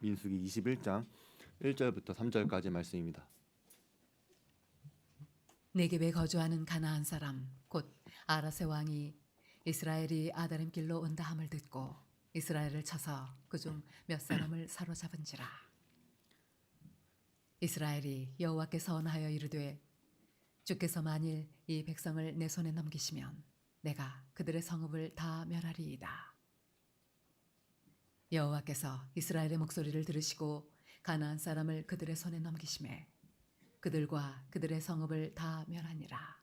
민수기 21장 1절부터 3절까지 말씀입니다. 네겝에 거주하는 가나안 사람 곧 아라세 왕이 이스라엘이 아다림 길로 온다 함을 듣고 이스라엘을 쳐서 그중 몇 사람을 사로잡은지라. 이스라엘이 여호와께 선하여 이르되 주께서 만일 이 백성을 내 손에 넘기시면 내가 그들의 성읍을 다 멸하리이다. 여호와께서 이스라엘의 목소리를 들으시고 가나안 사람을 그들의 손에 넘기심에 그들과 그들의 성읍을 다 멸하니라.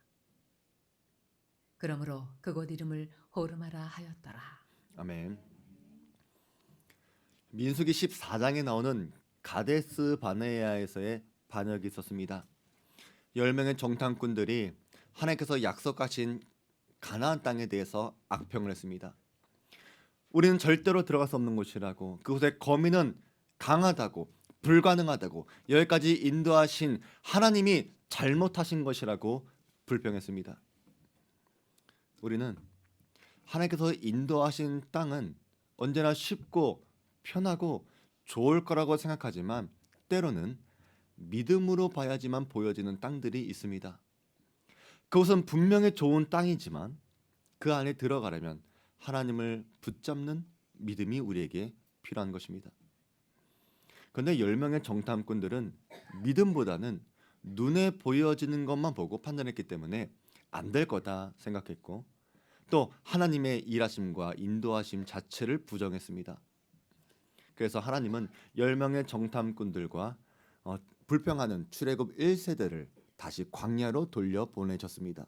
그러므로 그곳 이름을 호르마라 하였더라. 아멘. 민수기 14장에 나오는 가데스 바네아에서의 반역이 있었습니다. 10명의 정탐꾼들이 하나님께서 약속하신 가나안 땅에 대해서 악평을 했습니다. 우리는 절대로 들어갈 수 없는 곳이라고, 그곳의 거민은 강하다고, 불가능하다고, 여기까지 인도하신 하나님이 잘못하신 것이라고 불평했습니다. 우리는 하나님께서 인도하신 땅은 언제나 쉽고 편하고 좋을 거라고 생각하지만 때로는 믿음으로 봐야지만 보여지는 땅들이 있습니다. 그것은 분명히 좋은 땅이지만 그 안에 들어가려면 하나님을 붙잡는 믿음이 우리에게 필요한 것입니다. 그런데 10명의 정탐꾼들은 믿음보다는 눈에 보여지는 것만 보고 판단했기 때문에 안 될 거다 생각했고, 또 하나님의 일하심과 인도하심 자체를 부정했습니다. 그래서 하나님은 10명의 정탐꾼들과 불평하는 출애굽 1세대를 다시 광야로 돌려보내셨습니다.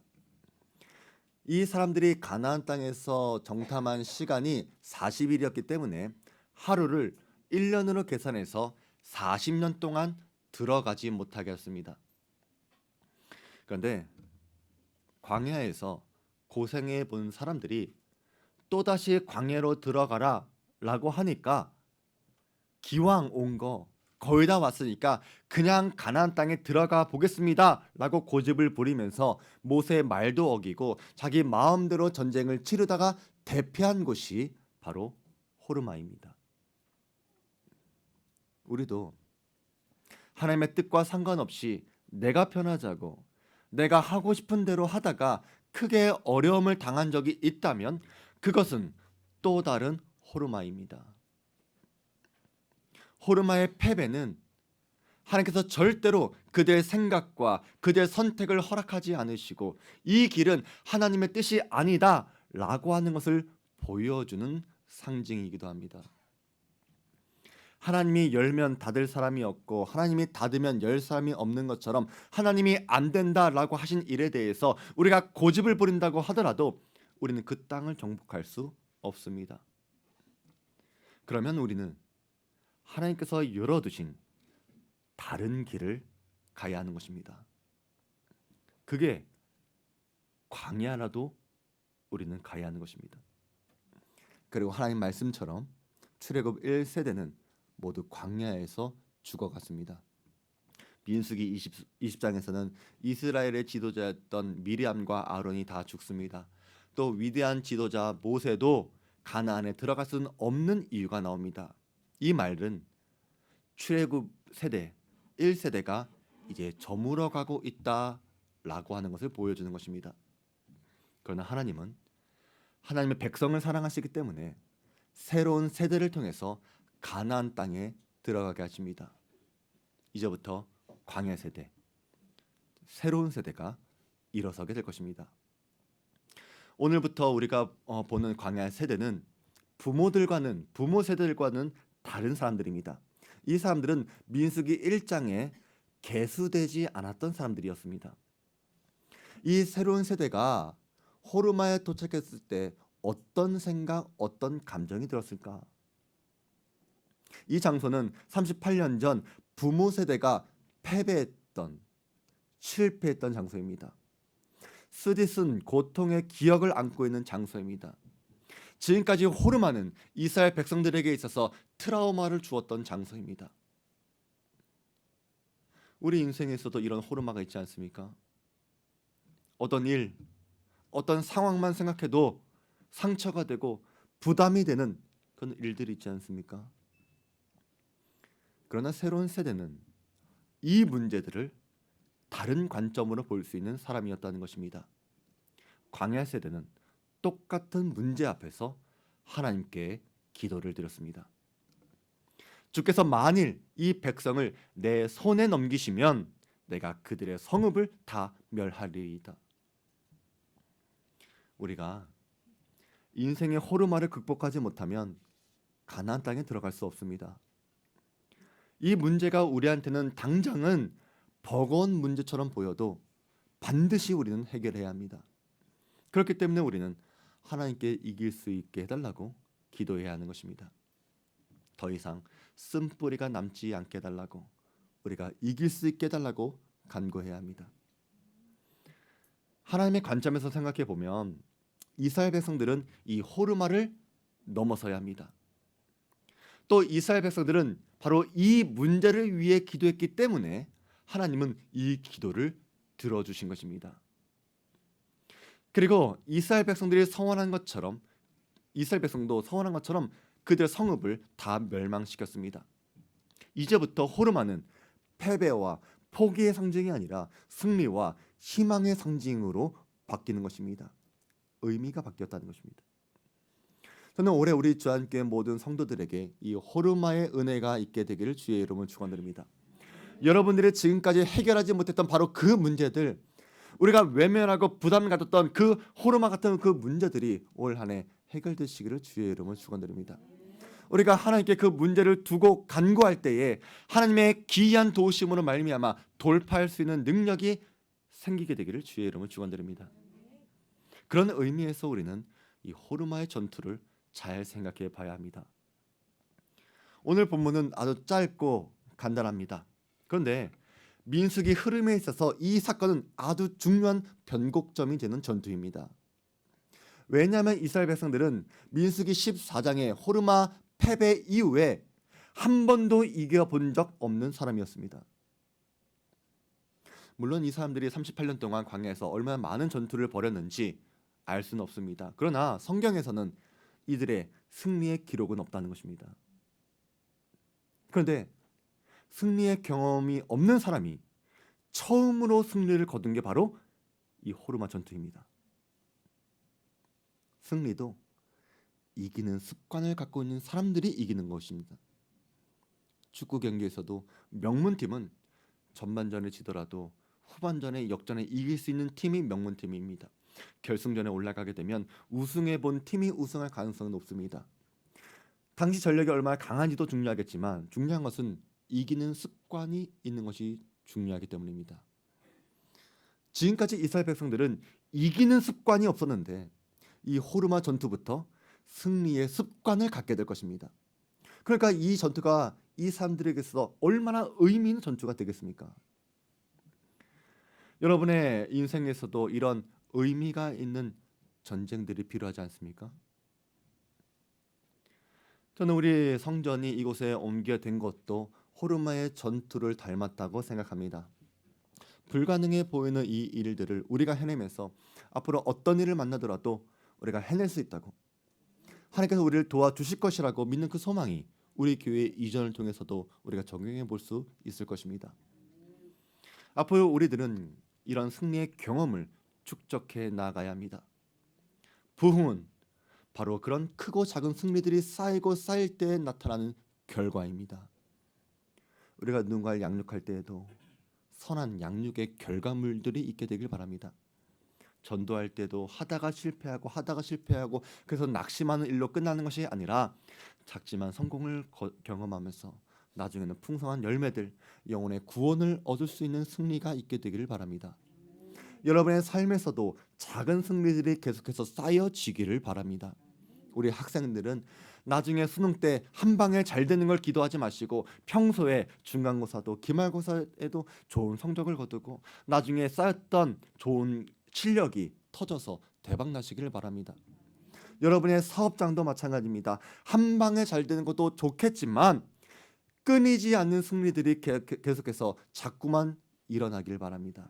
이 사람들이 가나안 땅에서 정탐한 시간이 40일이었기 때문에 하루를 1년으로 계산해서 40년 동안 들어가지 못하게 했습니다. 그런데 광야에서 고생해 본 사람들이 또다시 광야로 들어가라 라고 하니까 기왕 온 거 거의 다 왔으니까 그냥 가나안 땅에 들어가 보겠습니다 라고 고집을 부리면서 모세의 말도 어기고 자기 마음대로 전쟁을 치르다가 대피한 곳이 바로 호르마입니다. 우리도 하나님의 뜻과 상관없이 내가 편하자고 내가 하고 싶은 대로 하다가 크게 어려움을 당한 적이 있다면 그것은 또 다른 호르마입니다. 호르마의 패배는 하나님께서 절대로 그들의 생각과 그들의 선택을 허락하지 않으시고 이 길은 하나님의 뜻이 아니다 라고 하는 것을 보여주는 상징이기도 합니다. 하나님이 열면 닫을 사람이 없고 하나님이 닫으면 열 사람이 없는 것처럼 하나님이 안 된다라고 하신 일에 대해서 우리가 고집을 부린다고 하더라도 우리는 그 땅을 정복할 수 없습니다. 그러면 우리는 하나님께서 열어두신 다른 길을 가야 하는 것입니다. 그게 광야라도 우리는 가야 하는 것입니다. 그리고 하나님 말씀처럼 출애굽 1세대는 모두 광야에서 죽어갔습니다. 민수기 20장에서는 이스라엘의 지도자였던 미리암과 아론이 다 죽습니다. 또 위대한 지도자 모세도 가나안에 들어갈 수는 없는 이유가 나옵니다. 이 말은 출애굽 세대 1세대가 이제 저물어가고 있다라고 하는 것을 보여주는 것입니다. 그러나 하나님은 하나님의 백성을 사랑하시기 때문에 새로운 세대를 통해서 가나안 땅에 들어가게 하십니다. 이제부터 광야 세대, 새로운 세대가 일어서게 될 것입니다. 오늘부터 우리가 보는 광야 세대는 부모 세대들과는 다른 사람들입니다. 이 사람들은 민수기 1장에 계수되지 않았던 사람들이었습니다. 이 새로운 세대가 호르마에 도착했을 때 어떤 생각, 어떤 감정이 들었을까? 이 장소는 38년 전 부모 세대가 패배했던, 실패했던 장소입니다. 쓰디쓴 고통의 기억을 안고 있는 장소입니다. 지금까지 호르마는 이스라엘 백성들에게 있어서 트라우마를 주었던 장소입니다. 우리 인생에서도 이런 호르마가 있지 않습니까? 어떤 일, 어떤 상황만 생각해도 상처가 되고 부담이 되는 그런 일들이 있지 않습니까? 그러나 새로운 세대는 이 문제들을 다른 관점으로 볼 수 있는 사람이었다는 것입니다. 광야 세대는 똑같은 문제 앞에서 하나님께 기도를 드렸습니다. 주께서 만일 이 백성을 내 손에 넘기시면 내가 그들의 성읍을 다 멸하리이다. 우리가 인생의 호르마를 극복하지 못하면 가나안 땅에 들어갈 수 없습니다. 이 문제가 우리한테는 당장은 버거운 문제처럼 보여도 반드시 우리는 해결해야 합니다. 그렇기 때문에 우리는 하나님께 이길 수 있게 해달라고 기도해야 하는 것입니다. 더 이상 쓴뿌리가 남지 않게 해달라고, 우리가 이길 수 있게 해달라고 간구해야 합니다. 하나님의 관점에서 생각해 보면 이스라엘 백성들은 이 호르마를 넘어서야 합니다. 또 이스라엘 백성들은 바로 이 문제를 위해 기도했기 때문에 하나님은 이 기도를 들어주신 것입니다. 그리고 이스라엘 백성들이 서원한 것처럼, 이스라엘 백성도 서원한 것처럼 그들의 성읍을 다 멸망시켰습니다. 이제부터 호르마는 패배와 포기의 상징이 아니라 승리와 희망의 상징으로 바뀌는 것입니다. 의미가 바뀌었다는 것입니다. 저는 올해 우리 주안교회 모든 성도들에게 이 호르마의 은혜가 있게 되기를 주의 이름으로 축원드립니다. 여러분들이 지금까지 해결하지 못했던 바로 그 문제들, 우리가 외면하고 부담 가졌던 그 호르마 같은 그 문제들이 올 한 해 해결되시기를 주의 이름으로 축원드립니다. 우리가 하나님께 그 문제를 두고 간구할 때에 하나님의 기이한 도우심으로 말미암아 돌파할 수 있는 능력이 생기게 되기를 주의 이름으로 축원드립니다. 그런 의미에서 우리는 이 호르마의 전투를 잘 생각해 봐야 합니다. 오늘 본문은 아주 짧고 간단합니다. 그런데 민수기 흐름에 있어서 이 사건은 아주 중요한 변곡점이 되는 전투입니다. 왜냐하면 이스라엘 백성들은 민수기 14장의 호르마 패배 이후에 한 번도 이겨본 적 없는 사람이었습니다. 물론 이 사람들이 38년 동안 광야에서 얼마나 많은 전투를 벌였는지 알 수는 없습니다. 그러나 성경에서는 이들의 승리의 기록은 없다는 것입니다. 그런데 승리의 경험이 없는 사람이 처음으로 승리를 거둔 게 바로 이 호르마 전투입니다. 승리도 이기는 습관을 갖고 있는 사람들이 이기는 것입니다. 축구 경기에서도 명문팀은 전반전에 지더라도 후반전에 역전에 이길 수 있는 팀이 명문팀입니다. 결승전에 올라가게 되면 우승해 본 팀이 우승할 가능성이 높습니다. 당시 전력이 얼마나 강한지도 중요하겠지만 중요한 것은 이기는 습관이 있는 것이 중요하기 때문입니다. 지금까지 이스라엘 백성들은 이기는 습관이 없었는데 이 호르마 전투부터 승리의 습관을 갖게 될 것입니다. 그러니까 이 전투가 이 사람들에게서 얼마나 의미 있는 전투가 되겠습니까? 여러분의 인생에서도 이런 의미가 있는 전쟁들이 필요하지 않습니까? 저는 우리 성전이 이곳에 옮겨된 것도 호르마의 전투를 닮았다고 생각합니다. 불가능해 보이는 이 일들을 우리가 해내면서 앞으로 어떤 일을 만나더라도 우리가 해낼 수 있다고, 하나님께서 우리를 도와주실 것이라고 믿는 그 소망이 우리 교회 이전을 통해서도 우리가 적용해 볼 수 있을 것입니다. 앞으로 우리들은 이런 승리의 경험을 축적해 나가야 합니다. 부흥은 바로 그런 크고 작은 승리들이 쌓이고 쌓일 때 나타나는 결과입니다. 우리가 누군가를 양육할 때에도 선한 양육의 결과물들이 있게 되길 바랍니다. 전도할 때도 하다가 실패하고 그래서 낙심하는 일로 끝나는 것이 아니라 작지만 성공을 경험하면서 나중에는 풍성한 열매들, 영혼의 구원을 얻을 수 있는 승리가 있게 되기를 바랍니다. 여러분의 삶에서도 작은 승리들이 계속해서 쌓여지기를 바랍니다. 우리 학생들은 나중에 수능 때 한 방에 잘 되는 걸 기도하지 마시고 평소에 중간고사도 기말고사에도 좋은 성적을 거두고 나중에 쌓였던 좋은 실력이 터져서 대박 나시기를 바랍니다. 여러분의 사업장도 마찬가지입니다. 한 방에 잘 되는 것도 좋겠지만 끊이지 않는 승리들이 계속해서 자꾸만 일어나길 바랍니다.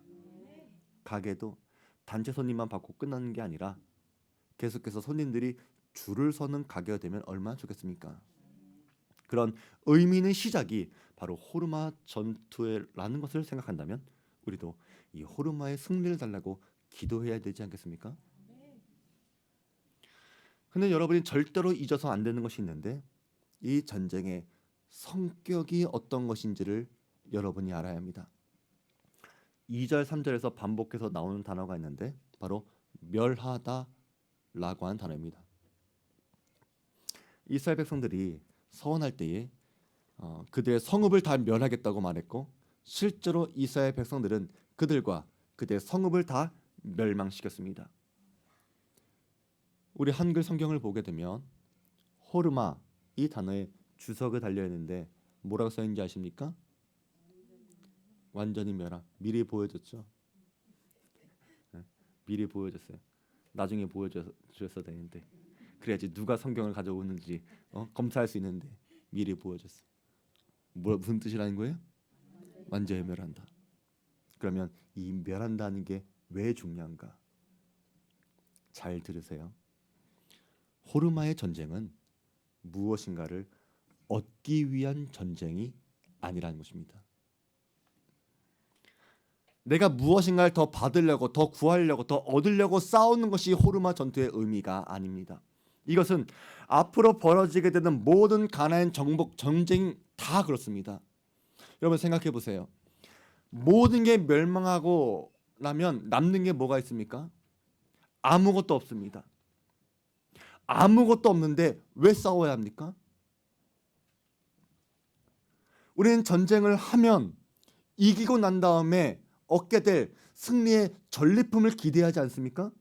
가게도 단체 손님만 받고 끝나는 게 아니라 계속해서 손님들이 줄을 서는 가게가 되면 얼마나 좋겠습니까? 그런 의미 있는 시작이 바로 호르마 전투라는 것을 생각한다면 우리도 이 호르마의 승리를 달라고 기도해야 되지 않겠습니까? 근데 여러분이 절대로 잊어서 안 되는 것이 있는데 이 전쟁의 성격이 어떤 것인지를 여러분이 알아야 합니다. 2절, 3절에서 반복해서 나오는 단어가 있는데 바로 멸하다라고 하는 단어입니다. 이스라엘 백성들이 서원할 때에 그들의 성읍을 다 멸하겠다고 말했고 실제로 이스라엘 백성들은 그들과 그들의 성읍을 다 멸망시켰습니다. 우리 한글 성경을 보게 되면 호르마 이 단어에 주석이 달려 있는데 뭐라고 써 있는지 아십니까? 완전히 멸하. 미리 보여줬죠. 네, 미리 보여줬어요. 나중에 보여줬어야 되는데 그래야지 누가 성경을 가져오는지 검사할 수 있는데 미리 보여줬어요. 무슨 뜻이라는 거예요? 완전히 멸한다. 그러면 이 멸한다는 게 왜 중요한가? 잘 들으세요. 호르마의 전쟁은 무엇인가를 얻기 위한 전쟁이 아니라는 것입니다. 내가 무엇인가를 더 받으려고, 더 구하려고, 더 얻으려고 싸우는 것이 호르마 전투의 의미가 아닙니다. 이것은 앞으로 벌어지게 되는 모든 가나안 정복 전쟁 다 그렇습니다. 여러분 생각해 보세요. 모든 게 멸망하고 나면 남는 게 뭐가 있습니까? 아무것도 없습니다. 아무것도 없는데 왜 싸워야 합니까? 우리는 전쟁을 하면 이기고 난 다음에 얻게 될 승리의 전리품을 기대하지 않습니까?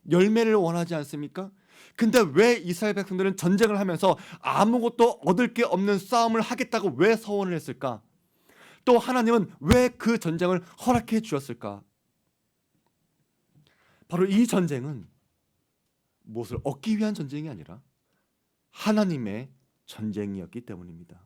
열매를 원하지 않습니까? 근데 왜 이스라엘 백성들은 전쟁을 하면서 아무것도 얻을 게 없는 싸움을 하겠다고 왜 서원을 했을까? 또 하나님은 왜 그 전쟁을 허락해 주었을까? 바로 이 전쟁은 무엇을 얻기 위한 전쟁이 아니라 하나님의 전쟁이었기 때문입니다.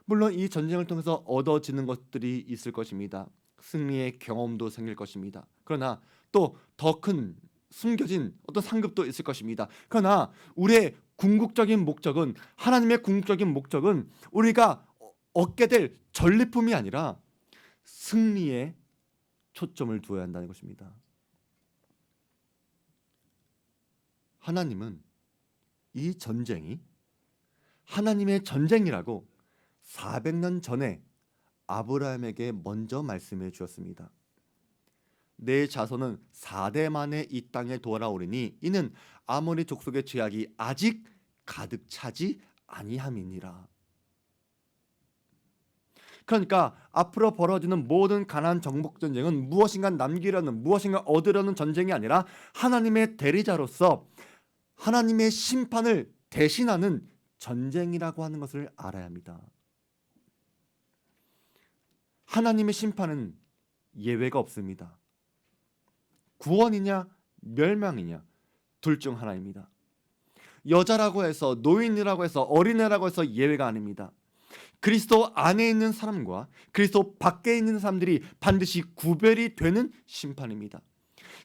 물론 이 전쟁을 통해서 얻어지는 것들이 있을 것입니다. 승리의 경험도 생길 것입니다. 그러나 또 더 큰 숨겨진 어떤 상급도 있을 것입니다. 그러나 우리의 궁극적인 목적은 하나님의 궁극적인 목적은 우리가 얻게 될 전리품이 아니라 승리에 초점을 두어야 한다는 것입니다. 하나님은 이 전쟁이 하나님의 전쟁이라고 400년 전에 아브라함에게 먼저 말씀해 주었습니다. 내 자손은 4대 만에 이 땅에 돌아오리니 이는 아모리 족속의 죄악이 아직 가득 차지 아니함이니라. 그러니까 앞으로 벌어지는 모든 가나안 정복 전쟁은 무엇인가 남기려는 무엇인가 얻으려는 전쟁이 아니라 하나님의 대리자로서 하나님의 심판을 대신하는 전쟁이라고 하는 것을 알아야 합니다. 하나님의 심판은 예외가 없습니다. 구원이냐 멸망이냐 둘 중 하나입니다. 여자라고 해서 노인이라고 해서 어린애라고 해서 예외가 아닙니다. 그리스도 안에 있는 사람과 그리스도 밖에 있는 사람들이 반드시 구별이 되는 심판입니다.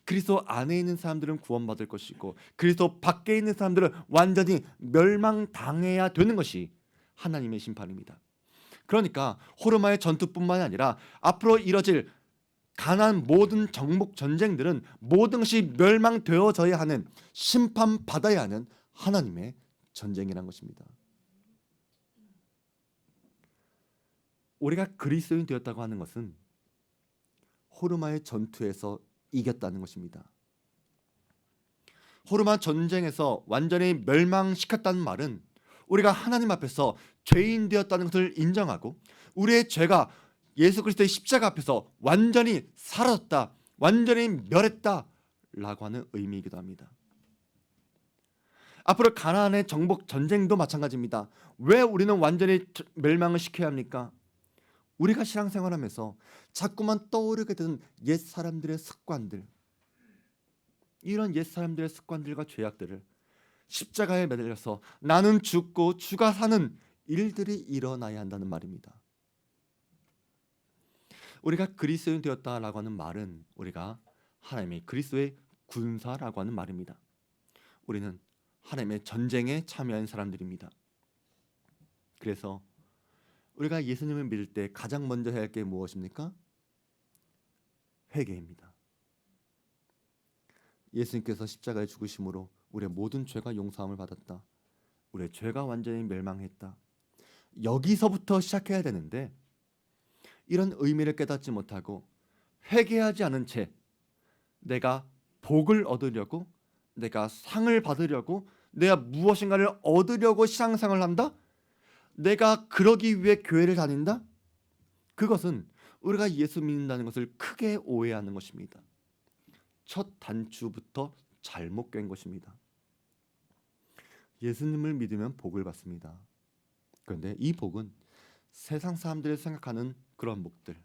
그리스도 안에 있는 사람들은 구원받을 것이고 그리스도 밖에 있는 사람들은 완전히 멸망당해야 되는 것이 하나님의 심판입니다. 그러니까 호르마의 전투뿐만 아니라 앞으로 이뤄질 가나안 모든 정복 전쟁들은 모든 것이 멸망되어져야 하는 심판받아야 하는 하나님의 전쟁이라는 것입니다. 우리가 그리스도인 되었다고 하는 것은 호르마의 전투에서 이겼다는 것입니다. 호르마 전쟁에서 완전히 멸망시켰다는 말은 우리가 하나님 앞에서 죄인 되었다는 것을 인정하고 우리의 죄가 예수 그리스도의 십자가 앞에서 완전히 사라졌다, 완전히 멸했다라고 하는 의미이기도 합니다. 앞으로 가나안의 정복 전쟁도 마찬가지입니다. 왜 우리는 완전히 멸망을 시켜야 합니까? 우리가 신앙생활하면서 자꾸만 떠오르게 되는 옛 사람들의 습관들, 이런 옛 사람들의 습관들과 죄악들을 십자가에 매달려서 나는 죽고 주가 사는 일들이 일어나야 한다는 말입니다. 우리가 그리스도인 되었다라고 하는 말은 우리가 하나님의 그리스도의 군사라고 하는 말입니다. 우리는 하나님의 전쟁에 참여한 사람들입니다. 그래서 우리가 예수님을 믿을 때 가장 먼저 해야 할 게 무엇입니까? 회개입니다. 예수님께서 십자가에 죽으심으로 우리의 모든 죄가 용서함을 받았다. 우리의 죄가 완전히 멸망했다. 여기서부터 시작해야 되는데 이런 의미를 깨닫지 못하고 회개하지 않은 채 내가 복을 얻으려고, 내가 상을 받으려고, 내가 무엇인가를 얻으려고 신앙생활을 한다? 내가 그러기 위해 교회를 다닌다? 그것은 우리가 예수 믿는다는 것을 크게 오해하는 것입니다. 첫 단추부터 잘못 깬 것입니다. 예수님을 믿으면 복을 받습니다. 그런데 이 복은 세상 사람들이 생각하는 그런 복들,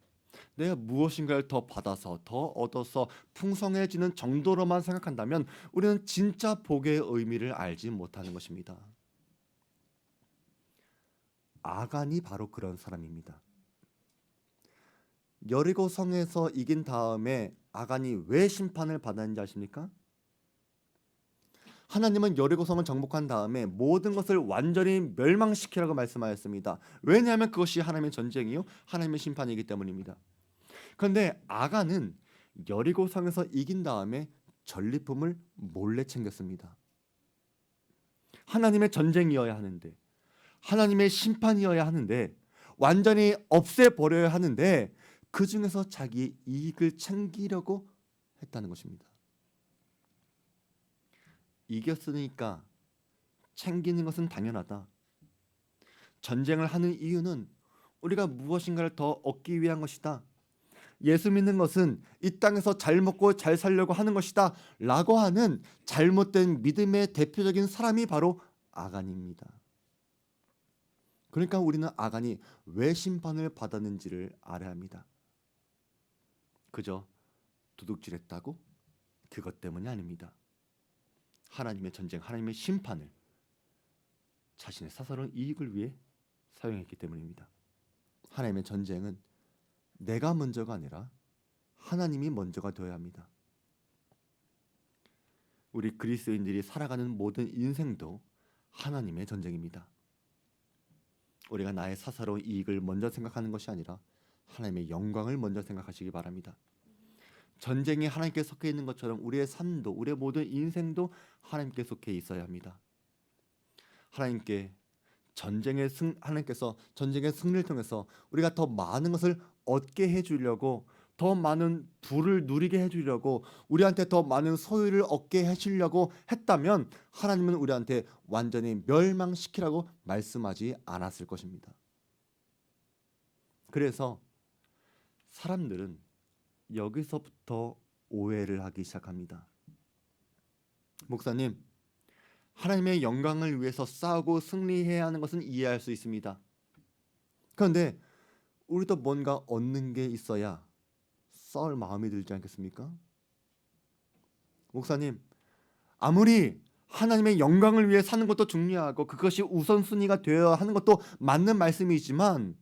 내가 무엇인가를 더 받아서 더 얻어서 풍성해지는 정도로만 생각한다면 우리는 진짜 복의 의미를 알지 못하는 것입니다. 아간이 바로 그런 사람입니다. 여리고 성에서 이긴 다음에 아간이 왜 심판을 받았는지 아십니까? 하나님은 여리고 성을 정복한 다음에 모든 것을 완전히 멸망시키라고 말씀하였습니다. 왜냐하면 그것이 하나님의 전쟁이요 하나님의 심판이기 때문입니다. 그런데 아간은 여리고 성에서 이긴 다음에 전리품을 몰래 챙겼습니다. 하나님의 전쟁이어야 하는데, 하나님의 심판이어야 하는데, 완전히 없애버려야 하는데 그 중에서 자기 이익을 챙기려고 했다는 것입니다. 이겼으니까 챙기는 것은 당연하다. 전쟁을 하는 이유는 우리가 무엇인가를 더 얻기 위한 것이다. 예수 믿는 것은 이 땅에서 잘 먹고 잘 살려고 하는 것이다 라고 하는 잘못된 믿음의 대표적인 사람이 바로 아간입니다. 그러니까 우리는 아간이 왜 심판을 받았는지를 알아야 합니다. 그저 도둑질했다고? 그것 때문이 아닙니다. 하나님의 전쟁, 하나님의 심판을 자신의 사사로운 이익을 위해 사용했기 때문입니다. 하나님의 전쟁은 내가 먼저가 아니라 하나님이 먼저가 되어야 합니다. 우리 그리스도인들이 살아가는 모든 인생도 하나님의 전쟁입니다. 우리가 나의 사사로운 이익을 먼저 생각하는 것이 아니라 하나님의 영광을 먼저 생각하시기 바랍니다. 전쟁이 하나님께 속해 있는 것처럼 우리의 삶도, 우리의 모든 인생도 하나님께 속해 있어야 합니다. 하나님께서 전쟁의 승리를 통해서 우리가 더 많은 것을 얻게 해주려고, 더 많은 부를 누리게 해주려고, 우리한테 더 많은 소유를 얻게 해주려고 했다면 하나님은 우리한테 완전히 멸망시키라고 말씀하지 않았을 것입니다. 그래서 사람들은 여기서부터 오해를 하기 시작합니다. 목사님, 하나님의 영광을 위해서 싸우고 승리해야 하는 것은 이해할 수 있습니다. 그런데 우리도 뭔가 얻는 게 있어야 싸울 마음이 들지 않겠습니까? 목사님, 아무리 하나님의 영광을 위해 사는 것도 중요하고 그것이 우선순위가 되어야 하는 것도 맞는 말씀이지만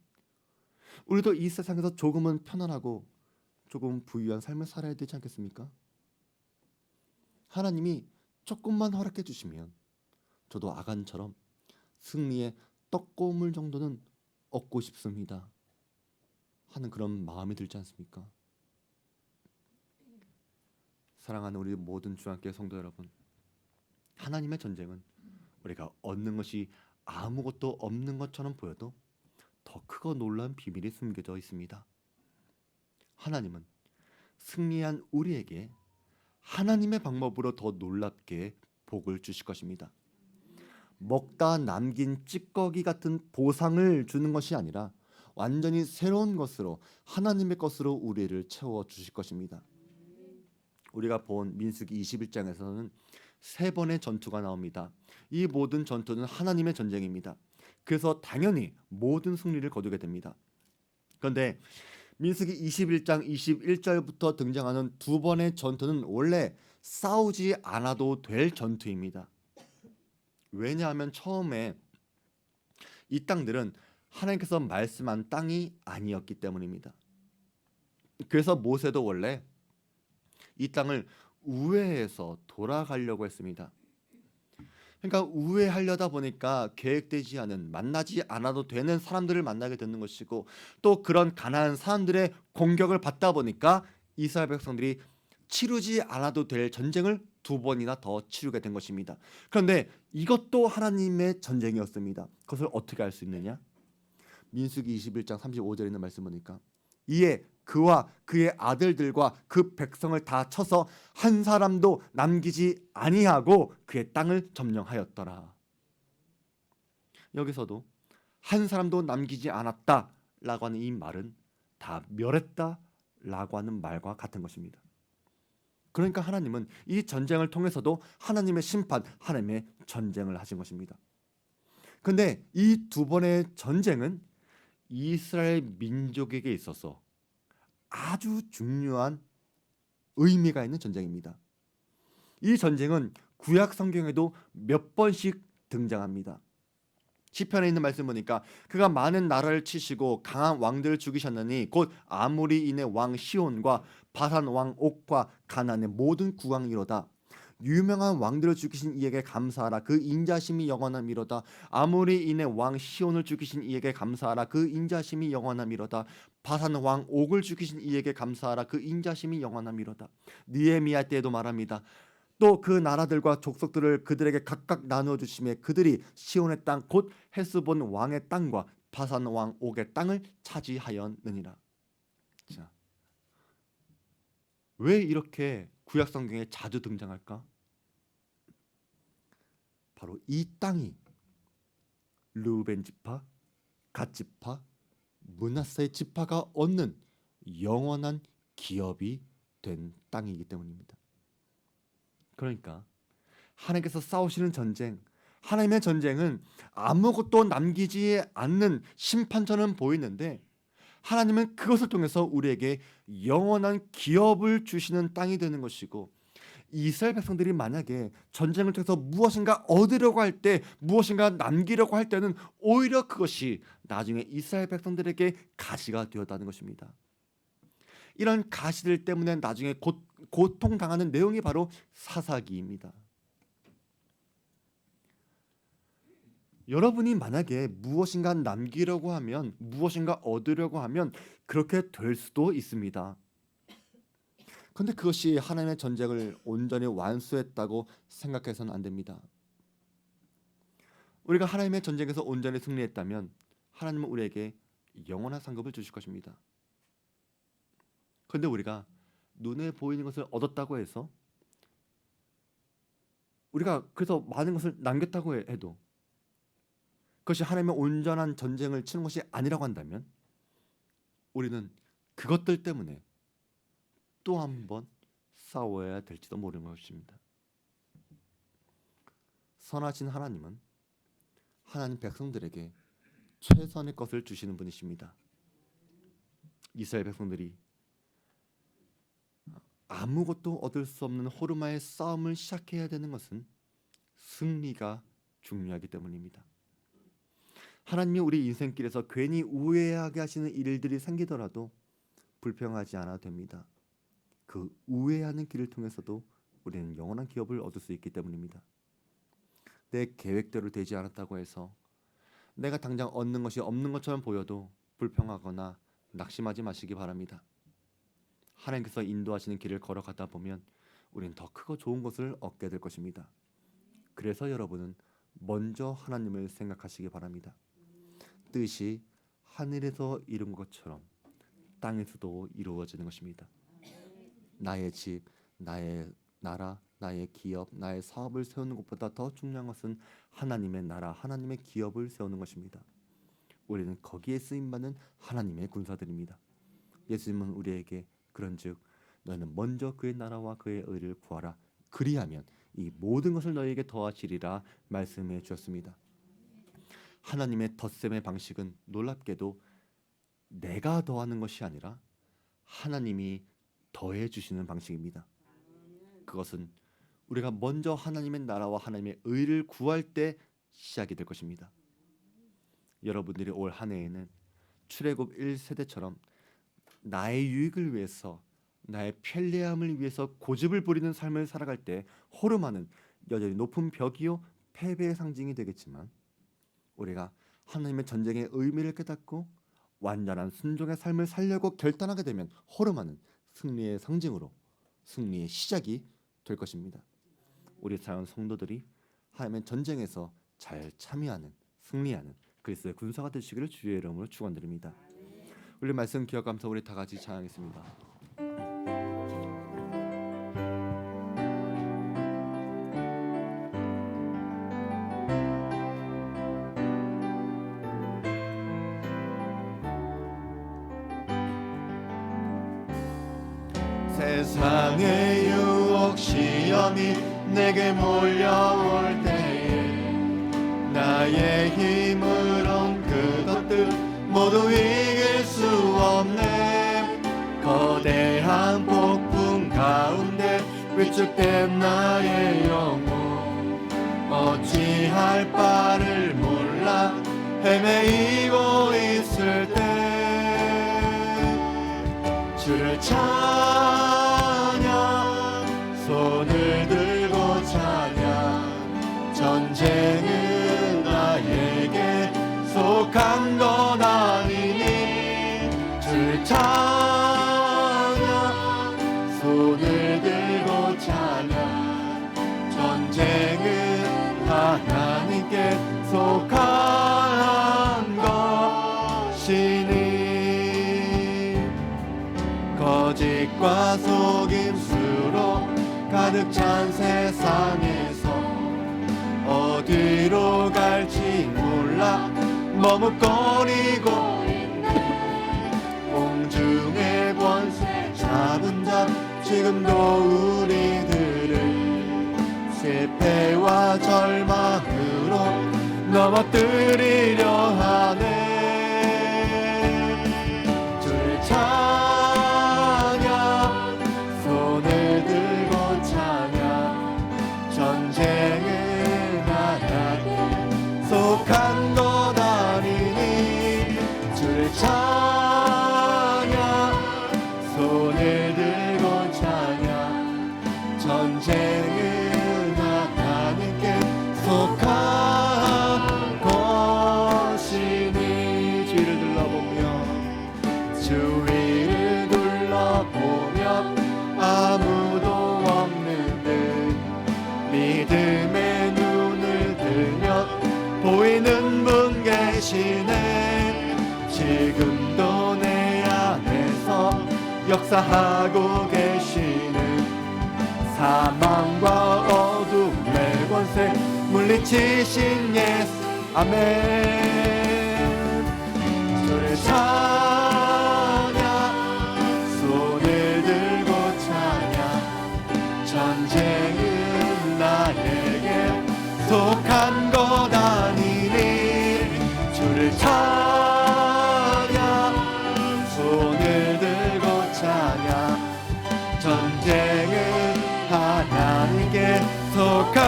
우리도 이 세상에서 조금은 편안하고 조금 부유한 삶을 살아야 되지 않겠습니까? 하나님이 조금만 허락해 주시면 저도 아간처럼 승리의 떡고물 정도는 얻고 싶습니다 하는 그런 마음이 들지 않습니까? 사랑하는 우리 모든 주안교회 성도 여러분, 하나님의 전쟁은 우리가 얻는 것이 아무것도 없는 것처럼 보여도 더 크고 놀라운 비밀이 숨겨져 있습니다. 하나님은 승리한 우리에게 하나님의 방법으로 더 놀랍게 복을 주실 것입니다. 먹다 남긴 찌꺼기 같은 보상을 주는 것이 아니라 완전히 새로운 것으로, 하나님의 것으로 우리를 채워 주실 것입니다. 우리가 본 민수기 21장에서는 3번의 전투가 나옵니다. 이 모든 전투는 하나님의 전쟁입니다. 그래서 당연히 모든 승리를 거두게 됩니다. 그런데 민수기 21장 21절부터 등장하는 2번의 전투는 원래 싸우지 않아도 될 전투입니다. 왜냐하면 처음에 이 땅들은 하나님께서 말씀한 땅이 아니었기 때문입니다. 그래서 모세도 원래 이 땅을 우회해서 돌아가려고 했습니다. 그러니까 우회하려다 보니까 계획되지 않은 만나지 않아도 되는 사람들을 만나게 되는 것이고 또 그런 가난한 사람들의 공격을 받다 보니까 이스라엘 백성들이 치르지 않아도 될 전쟁을 두 번이나 더 치르게 된 것입니다. 그런데 이것도 하나님의 전쟁이었습니다. 그것을 어떻게 알 수 있느냐? 민수기 21장 35절에 있는 말씀 보니까 이에 그와 그의 아들들과 그 백성을 다 쳐서 한 사람도 남기지 아니하고 그의 땅을 점령하였더라. 여기서도 한 사람도 남기지 않았다라고 하는 이 말은 다 멸했다라고 하는 말과 같은 것입니다. 그러니까 하나님은 이 전쟁을 통해서도 하나님의 심판, 하나님의 전쟁을 하신 것입니다. 그런데 이 두 번의 전쟁은 이스라엘 민족에게 있어서 아주 중요한 의미가 있는 전쟁입니다. 이 전쟁은 구약 성경에도 몇 번씩 등장합니다. 시편에 있는 말씀 보니까 그가 많은 나라를 치시고 강한 왕들을 죽이셨느니 곧 아모리인의 왕 시온과 바산 왕 옥과 가나안의 모든 국왕이로다. 유명한 왕들을 죽이신 이에게 감사하라. 그 인자심이 영원함이로다. 아모리인의 왕 시온을 죽이신 이에게 감사하라. 그 인자심이 영원함이로다. 바산 왕 옥을 죽이신 이에게 감사하라. 그 인자심이 영원함이로다. 느헤미야 때에도 말합니다. 또 그 나라들과 족속들을 그들에게 각각 나누어 주심에 그들이 시온의 땅 곧 헤스본 왕의 땅과 바산 왕 옥의 땅을 차지하였느니라. 자, 왜 이렇게 구약 성경에 자주 등장할까? 바로 이 땅이 르우벤 지파, 갓 지파, 므낫세 지파가 얻는 영원한 기업이 된 땅이기 때문입니다. 그러니까 하나님께서 싸우시는 전쟁, 하나님의 전쟁은 아무것도 남기지 않는 심판처럼 보이는데 하나님은 그것을 통해서 우리에게 영원한 기업을 주시는 땅이 되는 것이고 이스라엘 백성들이 만약에 전쟁을 통해서 무엇인가 얻으려고 할 때, 무엇인가 남기려고 할 때는 오히려 그것이 나중에 이스라엘 백성들에게 가시가 되었다는 것입니다. 이런 가시들 때문에 나중에 고통당하는 내용이 바로 사사기입니다. 여러분이 만약에 무엇인가 남기려고 하면, 무엇인가 얻으려고 하면 그렇게 될 수도 있습니다. 그런데 그것이 하나님의 전쟁을 온전히 완수했다고 생각해서는 안 됩니다. 우리가 하나님의 전쟁에서 온전히 승리했다면 하나님은 우리에게 영원한 상급을 주실 것입니다. 그런데 우리가 눈에 보이는 것을 얻었다고 해서 우리가 그래서 많은 것을 남겼다고 해도 그것이 하나님의 온전한 전쟁을 치는 것이 아니라고 한다면 우리는 그것들 때문에 또 한 번 싸워야 될지도 모르는 것입니다. 선하신 하나님은 하나님 백성들에게 최선의 것을 주시는 분이십니다. 이스라엘 백성들이 아무것도 얻을 수 없는 호르마의 싸움을 시작해야 되는 것은 승리가 중요하기 때문입니다. 하나님이 우리 인생길에서 괜히 우회하게 하시는 일들이 생기더라도 불평하지 않아도 됩니다. 그 우회하는 길을 통해서도 우리는 영원한 기업을 얻을 수 있기 때문입니다. 내 계획대로 되지 않았다고 해서 내가 당장 얻는 것이 없는 것처럼 보여도 불평하거나 낙심하지 마시기 바랍니다. 하나님께서 인도하시는 길을 걸어가다 보면 우리는 더 크고 좋은 것을 얻게 될 것입니다. 그래서 여러분은 먼저 하나님을 생각하시기 바랍니다. 뜻이 하늘에서 이룬 것처럼 땅에서도 이루어지는 것입니다. 나의 집, 나의 나라, 나의 기업, 나의 사업을 세우는 것보다 더 중요한 것은 하나님의 나라, 하나님의 기업을 세우는 것입니다. 우리는 거기에 쓰임받는 하나님의 군사들입니다. 예수님은 우리에게 그런즉 너희는 먼저 그의 나라와 그의 의를 구하라. 그리하면 이 모든 것을 너희에게 더하시리라 말씀해 주셨습니다. 하나님의 덧셈의 방식은 놀랍게도 내가 더하는 것이 아니라 하나님이 더해 주시는 방식입니다. 그것은 우리가 먼저 하나님의 나라와 하나님의 의를 구할 때 시작이 될 것입니다. 여러분들이 올 한 해에는 출애굽 1세대처럼 나의 유익을 위해서, 나의 편리함을 위해서 고집을 부리는 삶을 살아갈 때 호르마는 여전히 높은 벽이요 패배의 상징이 되겠지만 우리가 하나님의 전쟁의 의미를 깨닫고 완전한 순종의 삶을 살려고 결단하게 되면 호르마는 승리의 상징으로 승리의 시작이 될 것입니다. 우리 사랑하는 성도들이 하나님의 전쟁에서 잘 참여하는 승리하는 그리스도의 군사가 되시기를 주의 이름으로 축원드립니다. 우리 말씀 기억하면서 우리 다 같이 찬양하겠습니다. 세상의 유혹 시험이 내게 몰려올 때에 나의 힘으론 그것들 모두 이길 수 없네. 거대한 폭풍 가운데 위축된 나의 영혼 어찌할 바를 몰라 헤매이고 있을 때 주를 찬양 손을 들고 찬양 전쟁은 나에게 속한 것 아니니 주를 찬양 손을 들고 찬양 전쟁은 하나님께 속한 것이니 거짓과 속임수로 가득 찬 세상에서 어디로 갈지 몰라 머뭇거리고 있네. 공중의 권세 잡은 자 지금도 우리들을 실패와 절망으로 넘어뜨리려 하네. 주를 손을 들고 찬양 전쟁은 하나님 속한 것 아니니 주를 찬양 손을 들고 찬양 전쟁은 하나님께 속한 것이니 주위를 둘러보며 주위를 둘러보며 아무도 없는 듯 믿음의 눈을 들면 보이는 분 계시네. 지금도 내 안에서 역사하고 계시는 사망과 어둠의 권세 물리치신 예수 아멘. 주를 전쟁은 나에게 속한 것 아니니 주를 찬양 손을 들고 찬양 전쟁은 하나님께 속한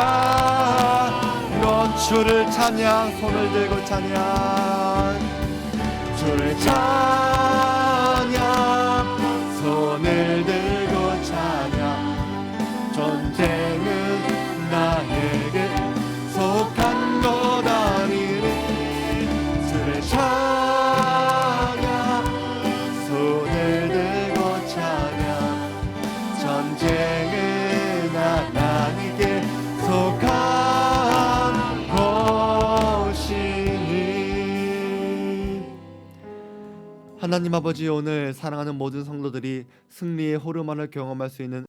것 주를 찬양 손을 들고 찬양 주를 찬양 손을 들고 찬양 전쟁은 나에게 속한 것 아니니 주를 찬양 손을 들고 찬양 전쟁은 하나님께 속한 것이니. 하나님 아버지 오늘 사랑하는 모든 성도들이 승리의 호르몬을 경험할 수 있는